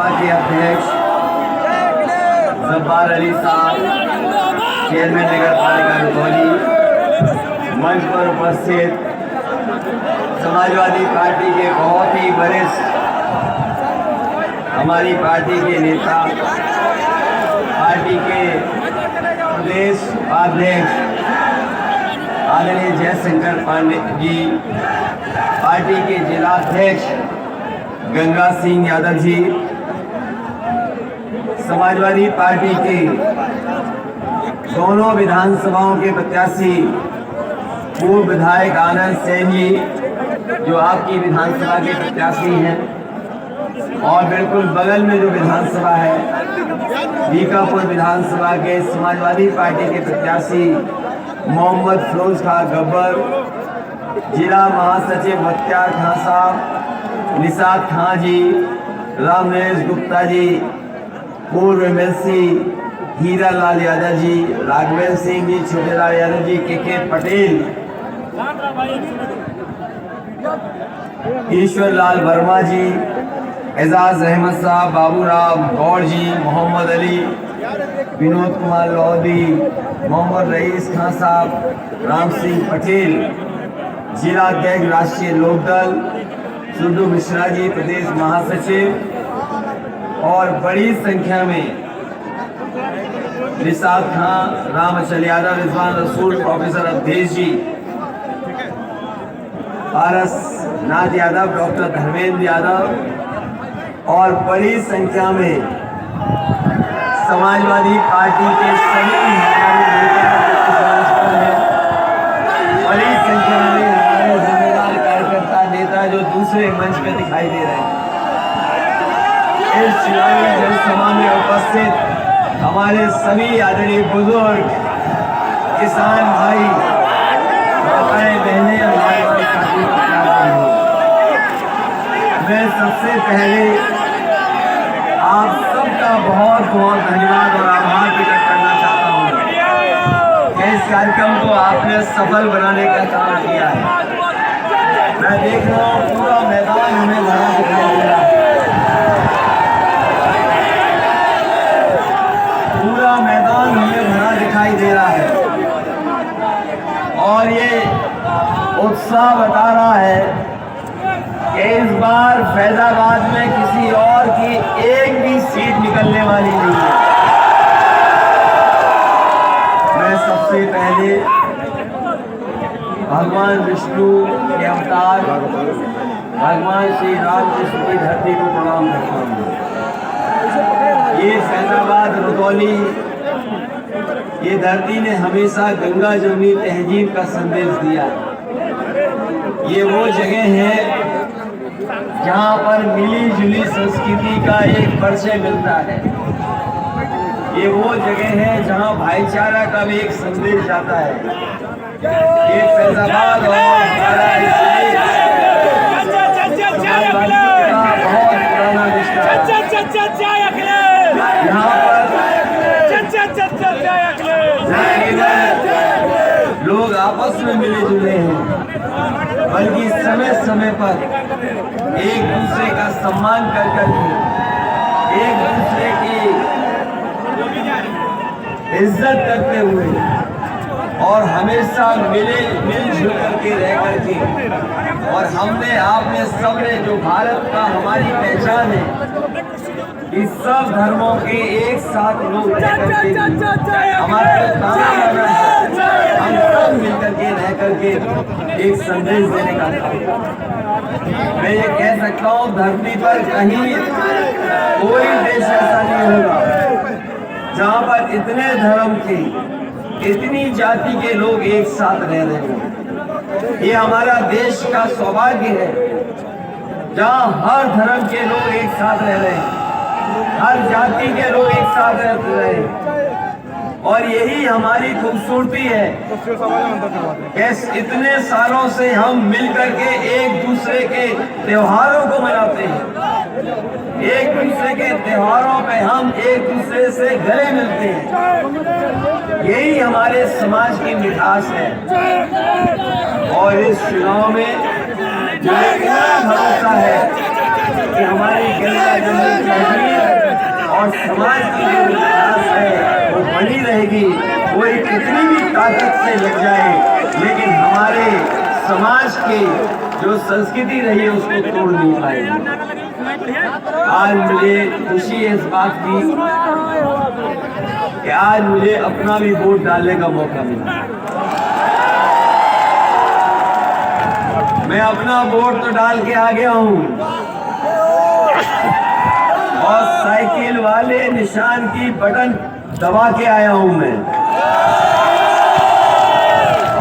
विधानसभा के अध्यक्ष जब्बार अली साहब, चेयरमैन नगर पालिका रुधौली, मंच पर उपस्थित समाजवादी पार्टी के बहुत ही वरिष्ठ हमारी पार्टी के नेता, पार्टी के प्रदेश अध्यक्ष आदरणीय जयशंकर पांडे जी, पार्टी के जिलाध्यक्ष गंगा सिंह यादव जी, समाजवादी पार्टी के दोनों विधानसभाओं के प्रत्याशी पूर्व विधायक आनंद सेन जी जो आपकी विधानसभा के प्रत्याशी हैं, और बिल्कुल बगल में जो विधानसभा है बीकापुर विधानसभा के समाजवादी पार्टी के प्रत्याशी मोहम्मद फिरोज खां गब्बर, जिला महासचिव बख्तियार खां साहब, निषाद खां जी, रामनरेश गुप्ता जी, पूर्व एमएलसी हीरा लाल यादव जी, राघवेंद्र सिंह जी, छोटे लाल यादव जी, के पटेल, ईश्वर लाल वर्मा जी, एजाज अहमद साहब, बाबूराम गौड़ जी, मोहम्मद अली, विनोद कुमार लोधी, मोहम्मद रईस खां साहब, राम सिंह पटेल, जिला अध्यक्ष राष्ट्रीय लोकदल सुडू मिश्रा जी, प्रदेश महासचिव, और बड़ी संख्या में निषाद खां, रामचल यादव, रिजवान रसूल, प्रोफेसर अवधेश जी, पारस नाथ यादव, डॉक्टर धर्मेंद्र यादव, और बड़ी संख्या में समाजवादी पार्टी के सभी हमारे नेता, बड़ी संख्या में हमारे जिम्मेदार कार्यकर्ता नेता जो दूसरे मंच पे दिखाई दे रहे हैं। इस चुनावी जनसभा में उपस्थित हमारे सभी आदरणीय बुजुर्ग, किसान भाई, माताएं, बहनें, हमारे साथी, मैं सबसे पहले आप सबका बहुत बहुत धन्यवाद और आभार प्रकट करना चाहता हूँ कि इस कार्यक्रम को आपने सफल बनाने का काम किया है। मैं देख रहा हूँ पूरा मैदान हमें भरा दिखाई दे रहा है, पूरा मैदान हमें भरा दिखाई दे रहा है, और ये उत्साह बता रहा है कि इस बार फैजाबाद में किसी और की एक भी सीट निकलने वाली नहीं है। मैं सबसे पहले भगवान विष्णु के अवतार भगवान श्री रामकृष्ण की धरती को प्रणाम करता हूँ। ये फैजाबाद रुधौली, ये धरती ने हमेशा गंगा जमुनी तहजीब का संदेश दिया। ये वो जगह है जहाँ पर मिली जुली संस्कृति का एक परिचय मिलता है। ये वो जगह है जहाँ भाईचारा का भी एक संदेश आता है। ये फैजाबाद और बहुत पुराना रिश्ता है। यहाँ पर लोग आपस में मिले जुले हैं, बल्कि समय समय पर एक दूसरे का सम्मान कर करके, एक दूसरे की इज्जत करते हुए, और हमेशा मिलजुल करके रह करके, और हमने आपने सबने जो भारत का हमारी पहचान है, इस सब धर्मों के एक साथ लोग रह करके हमारा हम सब मिल करके रह करके एक संदेश देने का काम। मैं ये कह सकता हूँ धरती पर कहीं कोई देश ऐसा नहीं होगा जहाँ पर इतने धर्म के, इतनी जाति के लोग एक साथ रह रहे हैं। ये हमारा देश का सौभाग्य है जहाँ हर धर्म के लोग एक साथ रह रहे हैं, हर जाति के लोग एक साथ रह रहे हैं, और यही हमारी खूबसूरती है। इतने सालों से हम मिलकर के एक दूसरे के त्योहारों को मनाते हैं, एक दूसरे के त्योहारों पे हम एक दूसरे से गले मिलते हैं। यही हमारे समाज की मिठास है। और इस चुनाव में मुझे पूरा भरोसा है कि हमारी गंगा जमुना तहजीब और समाज की जो विकास है वो बनी रहेगी। वो कितनी भी ताकत से लग जाए, लेकिन हमारे समाज की जो संस्कृति रही है उसको तोड़ नहीं पाएगी। आज मुझे खुशी है इस बात की कि आज मुझे अपना भी वोट डालने का मौका मिला। मैं अपना वोट तो डाल के आ गया हूं और साइकिल वाले निशान की बटन दबा के आया हूं मैं।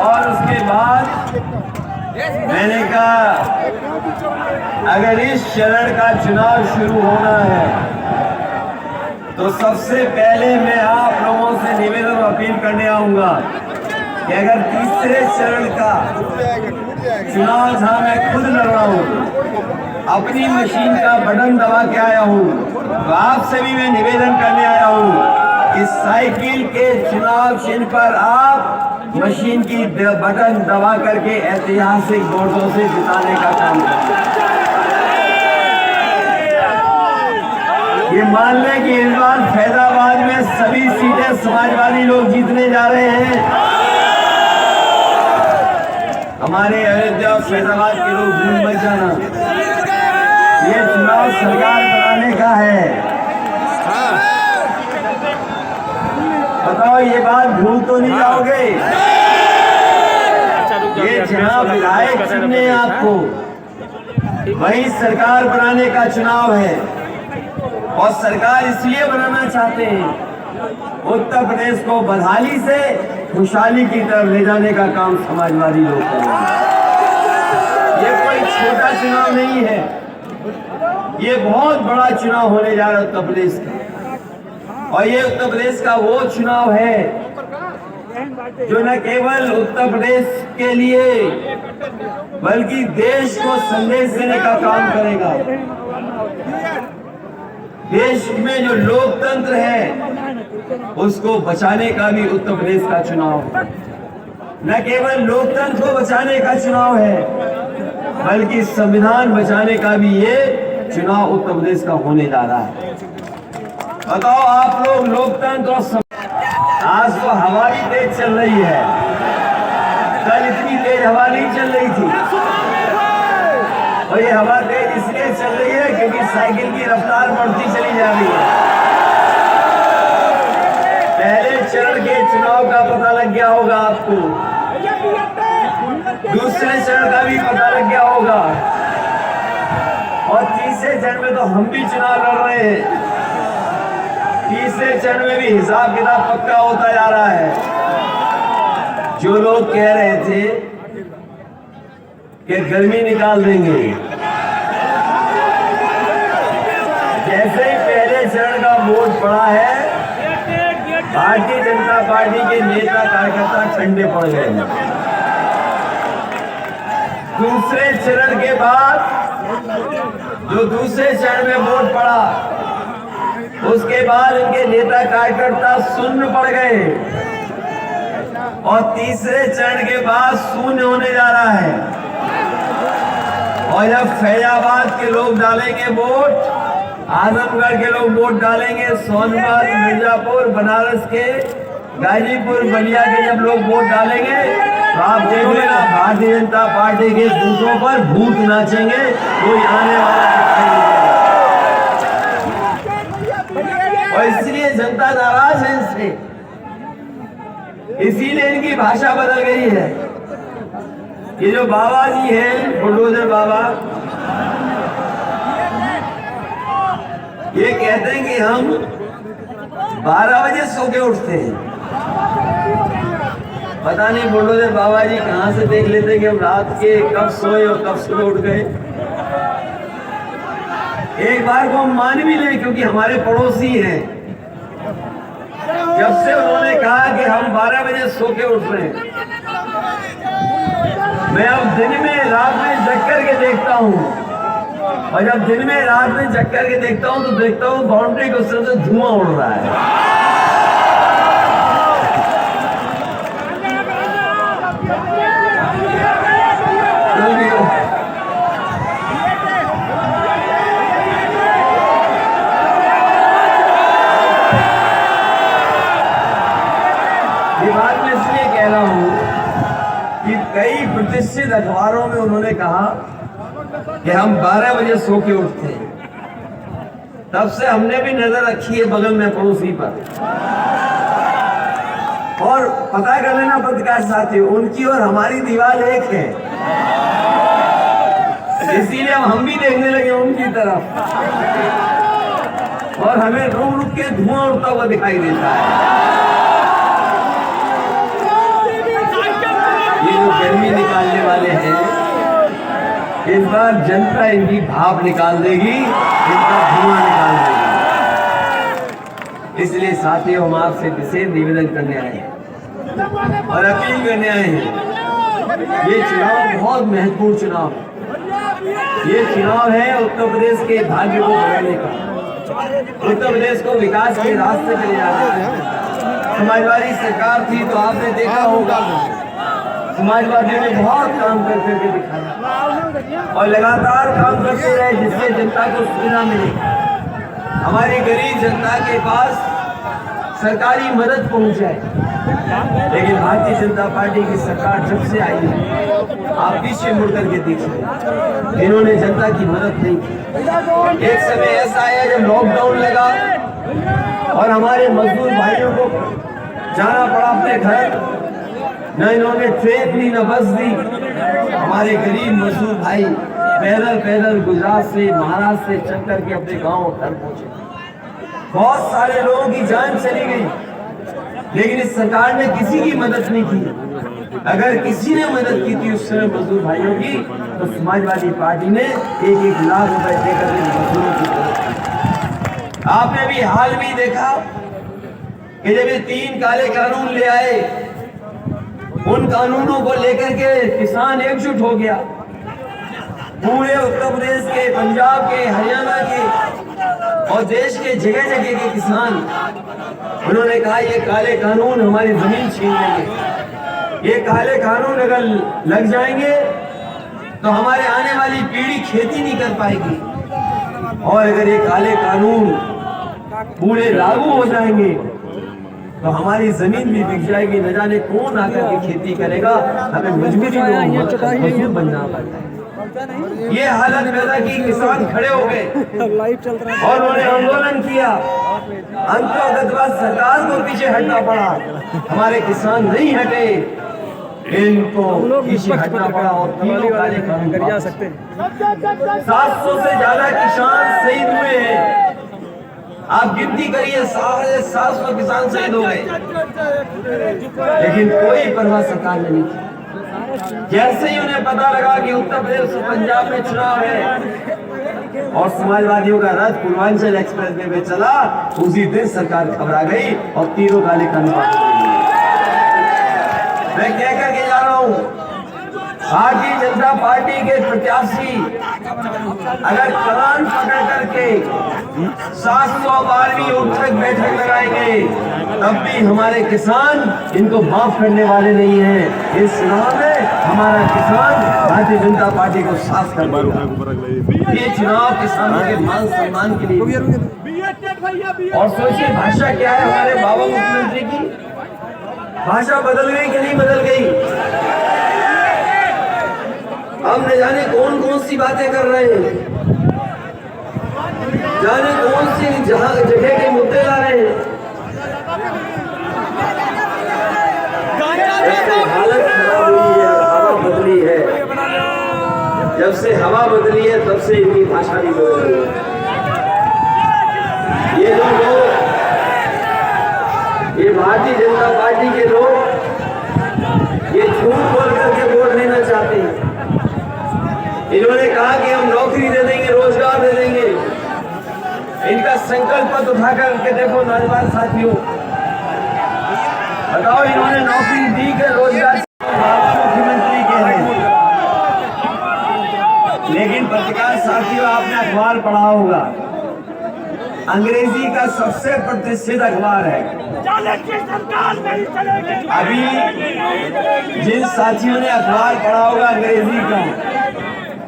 और उसके बाद मैंने कहा अगर इस चरण का चुनाव शुरू होना है तो सबसे पहले मैं आप लोगों से निवेदन और अपील करने आऊंगा कि अगर तीसरे चरण का चुनाव जहां मैं खुद लड़ रहा हूं, अपनी मशीन का बटन दबा के आया हूं, तो आपसे भी मैं निवेदन करने आया हूं कि साइकिल के चुनाव चिन्ह पर आप मशीन की बटन दबा करके ऐतिहासिक वोटों से जिताने का काम करें। ये मान लें कि इस बार फैजाबाद में सभी सीटें समाजवादी लोग जीतने जा रहे हैं। हमारे अयोध्या और फैजाबाद के लोग भूल मत जाना, ये चुनाव सरकार बनाने का है। बताओ ये बात भूल तो नहीं जाओगे? ये चुनाव विधायक चुनने आपको, वही सरकार बनाने का चुनाव है। और सरकार इसलिए बनाना चाहते हैं उत्तर प्रदेश को बदहाली से खुशहाली की तरफ ले जाने का काम समाजवादी लोग कर रहे हैं। ये कोई छोटा चुनाव नहीं है, ये बहुत बड़ा चुनाव होने जा रहा है उत्तर प्रदेश का। और ये उत्तर प्रदेश का वो चुनाव है जो न केवल उत्तर प्रदेश के लिए बल्कि देश को संदेश देने का काम करेगा। देश में जो लोकतंत्र है उसको बचाने का भी उत्तर प्रदेश का चुनाव है। न केवल लोकतंत्र को बचाने का चुनाव है बल्कि संविधान बचाने का भी ये चुनाव उत्तर प्रदेश का होने जा रहा है। बताओ आप लोग लोकतंत्र और आज तो हवा भी तेज चल रही है, कल इतनी तेज हवा नहीं चल रही थी। और ये हवा तेज इसलिए चल रही है क्योंकि साइकिल की रफ्तार बढ़ती चली जा रही है। पहले चरण के चुनाव का पता लग गया होगा आपको, दूसरे चरण का भी पता लग गया होगा और तीसरे चरण में तो हम भी चुनाव लड़ रहे हैं। तीसरे चरण में भी हिसाब किताब पक्का होता जा रहा है। जो लोग कह रहे थे कि गर्मी निकाल देंगे, जैसे ही पहले चरण का वोट पड़ा है भारतीय जनता पार्टी के नेता कार्यकर्ता ठंडे पड़ गए। दूसरे चरण के बाद जो दूसरे चरण में वोट पड़ा उसके बाद उनके नेता कार्यकर्ता शून्य पड़ गए और तीसरे चरण के बाद शून्य होने जा रहा है। और जब फैजाबाद के लोग डालेंगे वोट, आजमगढ़ के लोग वोट डालेंगे, सोनभद्र, मिर्जापुर, बनारस के, गाजीपुर, बलिया के जब लोग वोट डालेंगे तो आप देख लेना भारतीय जनता पार्टी के बूथों पर भूत नाचेंगे, कोई आने वाला नहीं। और इसलिए जनता नाराज है इनसे, इसीलिए इनकी भाषा बदल गई है। ये जो बाबा जी हैं, बुलडोजर बाबा, ये कहते हैं कि हम 12 बजे सो के उठते हैं। पता नहीं बुलडोजर बाबा जी कहां से देख लेते हैं कि हम रात के कब सोए और कब सुबह उठ गए। एक बार को हम मान भी लें क्योंकि हमारे पड़ोसी हैं, जब से उन्होंने कहा कि हम 12 बजे सो के उठ रहे हैं, मैं अब दिन में रात में जग करके देखता हूँ और जब दिन में रात में जग करके देखता हूँ तो देखता हूँ बाउंड्री के उस तरफ से धुआं उड़ रहा है। प्रतिष्ठित अखबारों में उन्होंने कहा कि हम 12 बजे सो के उठते हैं। तब से हमने भी नजर रखी है बगल में पड़ोसी पर। और पता कर लेना पत्रकार साथी, उनकी और हमारी दीवार एक है, इसीलिए हम भी देखने लगे उनकी तरफ, और हमें रुक रुक के धुआं उड़ता हुआ दिखाई देता है। ये जो गर्मी निकालने वाले हैं, इस बार जनता इनकी भाप निकाल देगी, इनका धुआं निकाल देगी। इसलिए साथियों, हम आपसे विशेष निवेदन करने आए हैं और अपील करने आए हैं। ये चुनाव बहुत महत्वपूर्ण चुनाव है। ये चुनाव है उत्तर प्रदेश के भाग्य को बदलने का, उत्तर प्रदेश को विकास के रास्ते पे ले जाने का। समाजवादी सरकार थी तो आपने देखा होगा, समाजवादियों ने बहुत काम कर करके दिखाया और लगातार काम करते रहे, जिससे जनता को सुविधा मिली। हमारी गरीब जनता के पास सरकारी मदद पहुंचाए। लेकिन भारतीय जनता पार्टी की सरकार जब से आई है, आप पीछे मुड़ करके देखिए, इन्होंने जनता की मदद नहीं की। एक समय ऐसा आया जब लॉकडाउन लगा और हमारे मजदूर भाइयों को जाना पड़ा अपने घर, न इन्होंने ट्रेन दी न बस दी। हमारे गरीब मजदूर भाई पैदल पैदल गुजरात से, महाराष्ट्र से चल करके अपने गांव घर पहुंचे। बहुत सारे लोगों की जान चली गई, लेकिन इस सरकार ने किसी की मदद नहीं की। अगर किसी ने मदद की थी उस समय मजदूर भाइयों की, तो समाजवादी पार्टी ने 1-1 लाख रुपए देकर मजदूरों की मदद की। आपने भी हाल भी देखा कि जब ये 3 काले कानून ले आए, उन कानूनों को लेकर के किसान एकजुट हो गया। पूरे उत्तर प्रदेश के, पंजाब के, हरियाणा के और देश के जगह जगह के किसान, उन्होंने कहा ये काले कानून हमारी जमीन छीन लेंगे, ये काले कानून अगर लग जाएंगे तो हमारे आने वाली पीढ़ी खेती नहीं कर पाएगी, और अगर ये काले कानून पूरे लागू हो जाएंगे तो हमारी जमीन भी बिक जाएगी। न जाने कौन आकर के खेती करेगा, हमें मजबूरी में मजदूर बनना पड़ेगा। ये हालत पैदा की, किसान खड़े हो गए और उन्होंने आंदोलन किया। अंततः सरकार को पीछे हटना पड़ा, हमारे किसान नहीं हटे, इनको पीछे हटना पड़ा और 3 काले कानून कर जा सकते हैं। 700 से ज्यादा किसान शहीद हुए हैं। आप गिनती करिए, 700 किसान शहीद हो गए, लेकिन कोई परवाह सरकार ने नहीं की। जैसे ही उन्हें पता लगा कि उत्तर प्रदेश और पंजाब में चुनाव है और समाजवादियों का रथ पूर्वांचल एक्सप्रेस वे में चला, उसी दिन सरकार घबरा गई और 3 काले कानून। मैं कह करके जा रहा हूं, भारतीय जनता पार्टी के प्रत्याशी अगर कान पकड़ करके 712वीं उठक बैठक लगाएंगे, तब भी हमारे किसान इनको माफ करने वाले नहीं हैं। इस चुनाव में हमारा किसान भारतीय जनता पार्टी को साफ कर देगा। ये चुनाव किसानों के मान सम्मान के लिए। और सोचिए भाषा क्या है हमारे बाबा मुख्यमंत्री की, भाषा बदल गई कि नहीं बदल गई? हम न जाने कौन कौन सी बातें कर रहे हैं, जाने कौन सी जगह के मुद्दे ला रहे हैं। हालत खराब हुई है, हवा बदली है, जब से हवा बदली है तब से इनकी भाषा भी बदल रही है। ये जो लोग, ये भारतीय जनता पार्टी के लोग, ये झूठ बोल करके वोट लेना चाहते हैं। इन्होंने कहा कि हम नौकरी दे देंगे, रोजगार दे देंगे। इनका संकल्प पत्र उठा करके देखो नौजवान साथियों, बताओ इन्होंने नौकरी दी कि रोजगार? मुख्यमंत्री के हैं। लेकिन पत्रकार साथियों, आपने अखबार पढ़ा होगा, अंग्रेजी का सबसे प्रतिष्ठित अखबार है। अभी जिन साथियों ने अखबार पढ़ा होगा अंग्रेजी का,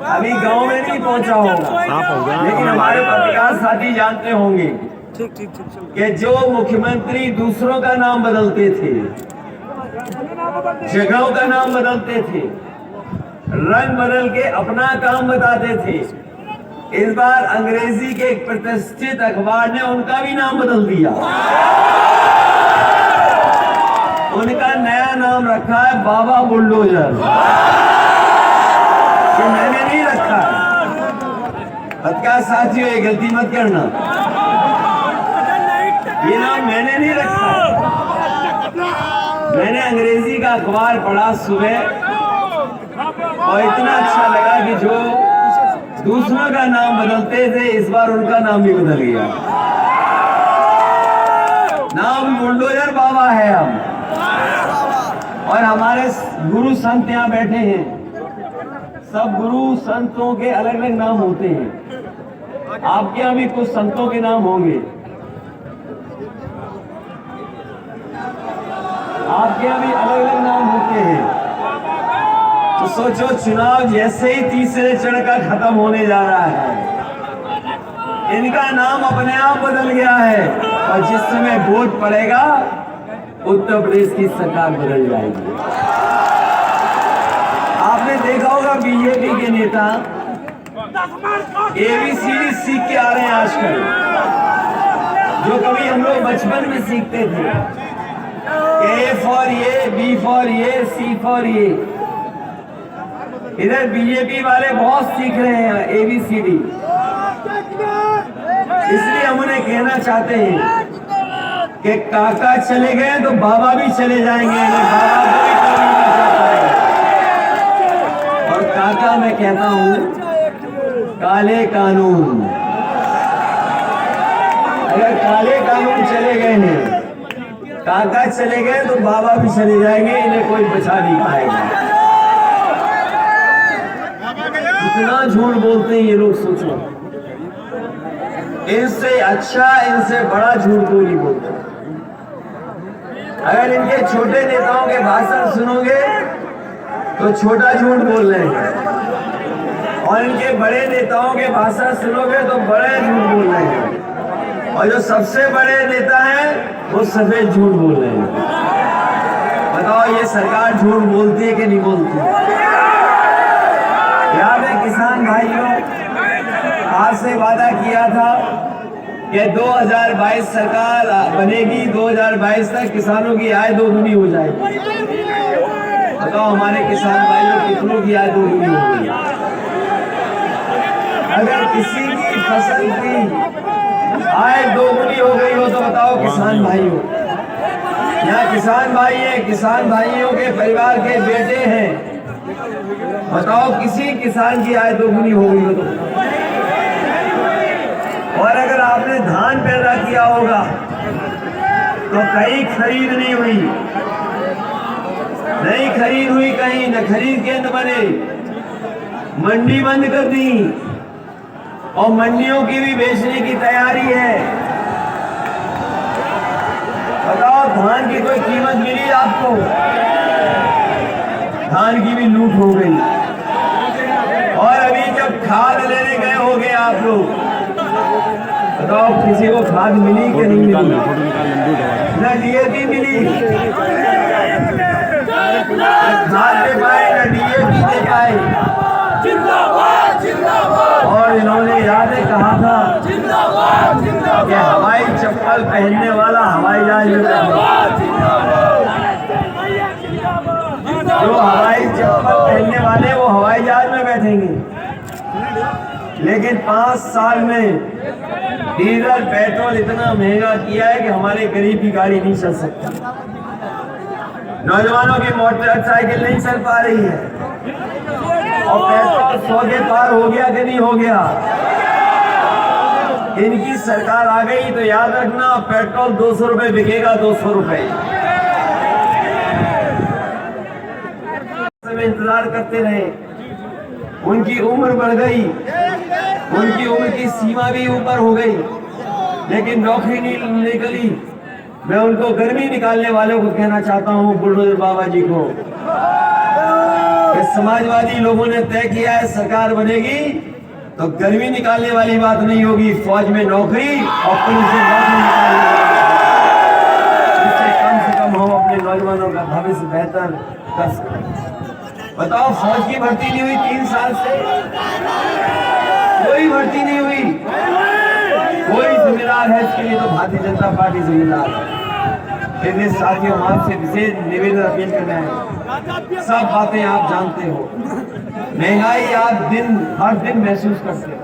अभी गांव में नहीं पहुंचा होगा, लेकिन हमारे पत्रकार साथी जानते होंगे कि जो मुख्यमंत्री दूसरों का नाम बदलते थे, जगहों का नाम बदलते थे, रंग बदल के अपना काम बताते थे। इस बार अंग्रेजी के एक प्रतिष्ठित अखबार ने उनका भी नाम बदल दिया। उनका नया नाम रखा है बाबा बुलडोजर। ये मैंने नहीं रखा है, क्या साथियों, ये गलती मत करना, ये नाम मैंने नहीं रखा है। मैंने अंग्रेजी का अखबार पढ़ा सुबह और इतना अच्छा लगा कि जो दूसरों का नाम बदलते थे इस बार उनका नाम भी बदल गया। नाम बुलडोजर बाबा है हम। और हमारे गुरु संत यहाँ बैठे हैं, सब गुरु संतों के अलग अलग नाम होते हैं। आपके यहाँ भी कुछ संतों के नाम होंगे, आपके यहाँ भी अलग अलग नाम होते हैं। तो सोचो, चुनाव जैसे ही तीसरे चरण का खत्म होने जा रहा है, इनका नाम अपने आप बदल गया है और जिस समय वोट पड़ेगा उत्तर प्रदेश की सरकार बदल जाएगी। आपने देखा होगा बीजेपी के नेता ABCD सीख के आ रहे हैं आजकल, जो कभी हम लोग बचपन में सीखते थे। A फॉर ये, B फॉर ये, C फॉर ये। इधर बीजेपी वाले बहुत सीख रहे हैं ABCD। इसलिए हम उन्हें कहना चाहते हैं कि काका चले गए तो बाबा भी चले जाएंगे, बाबा को भी कोई नहीं बचा पाएगा। और काका मैं कहता हूं, काले कानून, अगर काले कानून चले गए हैं, काका चले गए तो बाबा भी चले जाएंगे, इन्हें कोई बचा नहीं पाएगा। इतना झूठ बोलते हैं ये लोग, सोचो, इनसे अच्छा, इनसे बड़ा झूठ कोई नहीं बोलता। अगर इनके छोटे नेताओं के भाषण सुनोगे तो छोटा झूठ बोल रहे हैं, और इनके बड़े नेताओं के भाषण सुनोगे तो बड़े झूठ बोल रहे हैं, और जो सबसे बड़े नेता हैं वो सफेद झूठ बोल रहे हैं। बताओ, ये सरकार झूठ बोलती है कि नहीं बोलती? याद है किसान भाइयों, आज से वादा किया था कि 2022 सरकार बनेगी, 2022 तक किसानों की आय दोगुनी हो जाएगी। बताओ हमारे किसान भाइयों कितनों की आय दोगुनी होगी? अगर किसी की फसल की आय दोगुनी हो गई हो तो बताओ किसान भाइयों, यहाँ किसान भाई हैं, किसान भाइयों के परिवार के बेटे हैं, बताओ किसी किसान की आय दोगुनी हो गई हो तो। और अगर आपने धान पैदा किया होगा तो कहीं खरीद नहीं हुई, नहीं खरीद हुई कहीं, न खरीद केंद्र बने, मंडी बंद कर दी, और मंडियों की भी बेचने की तैयारी है। बताओ धान की कोई कीमत मिली आपको? धान की भी लूट हो गई। और अभी जब खाद लेने गए होगे आप लोग, बताओ किसी को खाद मिली कि नहीं मिली? न DAP मिली, खाद दे पाए, न DAP दे पाए। और इन्होंने याद है कहा था कि हवाई चप्पल पहनने वाला हवाई जहाज में बैठेगा, जो हवाई चप्पल पहनने वाले वो हवाई जहाज में बैठेंगे। लेकिन 5 साल में डीजल पेट्रोल इतना महंगा किया है कि हमारे गरीब की गाड़ी नहीं चल सकती, नौजवानों की मोटरसाइकिल नहीं चल पा रही है, और पेट्रोल 100 के पार हो गया कि नहीं हो गया? इनकी सरकार आ गई तो याद रखना, पेट्रोल 200 रुपए बिकेगा, 200 रुपए। इंतजार करते रहे, उनकी उम्र बढ़ गई, उनकी उम्र की सीमा भी ऊपर हो गई, लेकिन नौकरी नहीं निकली। मैं उनको गर्मी निकालने वालों को कहना चाहता हूं, बुलडोजर बाबा जी को, कि समाजवादी लोगों ने तय किया है सरकार बनेगी तो गर्मी निकालने वाली बात नहीं होगी, फौज में नौकरी और पुलिस में नौकरी निकालने वाली, जिससे कम से कम हम अपने नौजवानों का भविष्य बेहतर कर सकते। बताओ, फौज की भर्ती नहीं हुई 3 साल से, कोई भर्ती नहीं हुई। कोई जिम्मेदार है इसके लिए तो भारतीय जनता पार्टी जिम्मेदार है। इसलिए साथियों, आपसे विशेष निवेदन अपील करना है, सब बातें आप जानते हो, महंगाई आप हर दिन महसूस करते हो,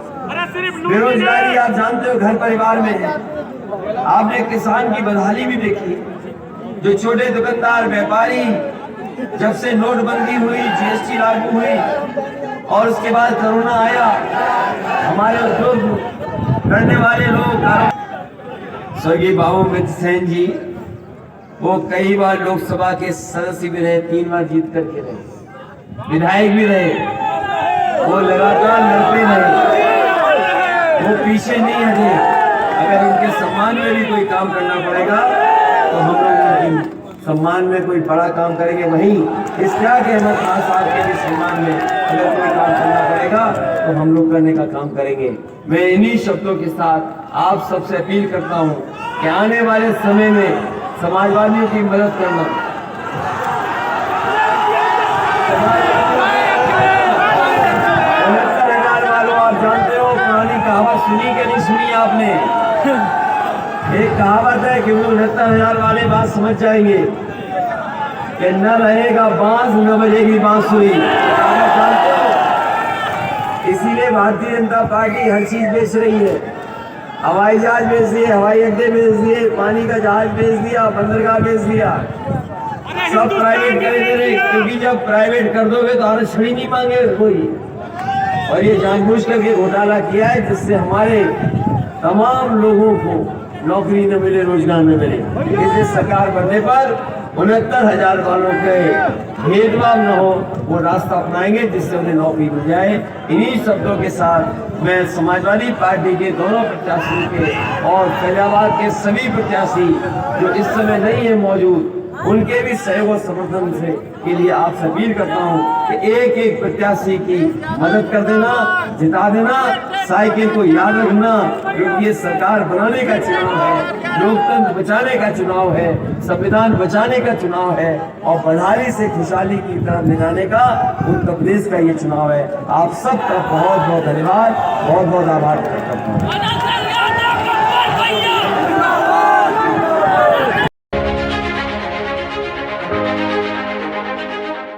बेरोजगारी आप जानते हो घर परिवार में है। आपने किसान की बदहाली भी देखी, जो छोटे दुकानदार व्यापारी, जब से नोटबंदी हुई, जीएसटी लागू हुई और उसके बाद कोरोना आया, हमारे उद्योग करने वाले लोग, स्वर्गीय बाबू मित्र सेन जी, वो कई बार लोकसभा के सदस्य भी रहे, 3 बार जीत करके रहे, विधायक भी रहे, वो लगातार लड़ते रहे, वो पीछे नहीं हटे। अगर उनके सम्मान में भी कोई काम करना पड़ेगा तो हम लोग उनके सम्मान में कोई बड़ा काम करेंगे। वहीं इश्तियाक अहमद खान साहब के भी सम्मान में अगर कोई काम करना पड़ेगा तो हम लोग करने का काम करेंगे। मैं इन्हीं शब्दों के साथ आप सबसे अपील करता हूं कि आने वाले समय में समाजवादियों की मदद करना, 69,000 वालों, आप जानते हो पुरानी कहावत सुनी कि नहीं सुनी आपने? एक कहावत है कि वो 69,000 वाले बात समझ जाएंगे कि न रहेगा बांस न बजेगी बांसुरी। जानते हो, इसीलिए भारतीय जनता पार्टी हर चीज बेच रही है। हवाई जहाज बेच दिए, हवाई अड्डे बेच दिए, पानी का जहाज बेच दिया, बंदरगाह बेच दिया, सब प्राइवेट करे दे रहे, क्योंकि जब प्राइवेट कर दोगे तो आरक्षण ही नहीं मांगे कोई। और ये जानबूझ करके घोटाला किया है जिससे हमारे तमाम लोगों को नौकरी न मिले, रोजगार न मिले। इसलिए सरकार बनने पर 69,000 वालों के भेदभाव न हो, वो रास्ता अपनाएंगे जिससे उन्हें नौकरी मिल जाए। इन्हीं शब्दों के साथ मैं समाजवादी पार्टी के दोनों प्रत्याशियों के और फैजाबाद के सभी प्रत्याशी जो इस समय नहीं है मौजूद, उनके भी सहयोग और समर्थन से के लिए आपसे अपील करता हूं कि एक एक प्रत्याशी की मदद कर देना, जिता देना। साइकिल को याद रखना, क्योंकि ये सरकार बनाने का चुनाव है, लोकतंत्र बचाने का चुनाव है, संविधान बचाने का चुनाव है और बदहाली से खुशहाली की तरफ ले जाने का उत्तर प्रदेश का ये चुनाव है। आप सबका बहुत बहुत धन्यवाद, बहुत बहुत आभार प्रकट करता हूँ।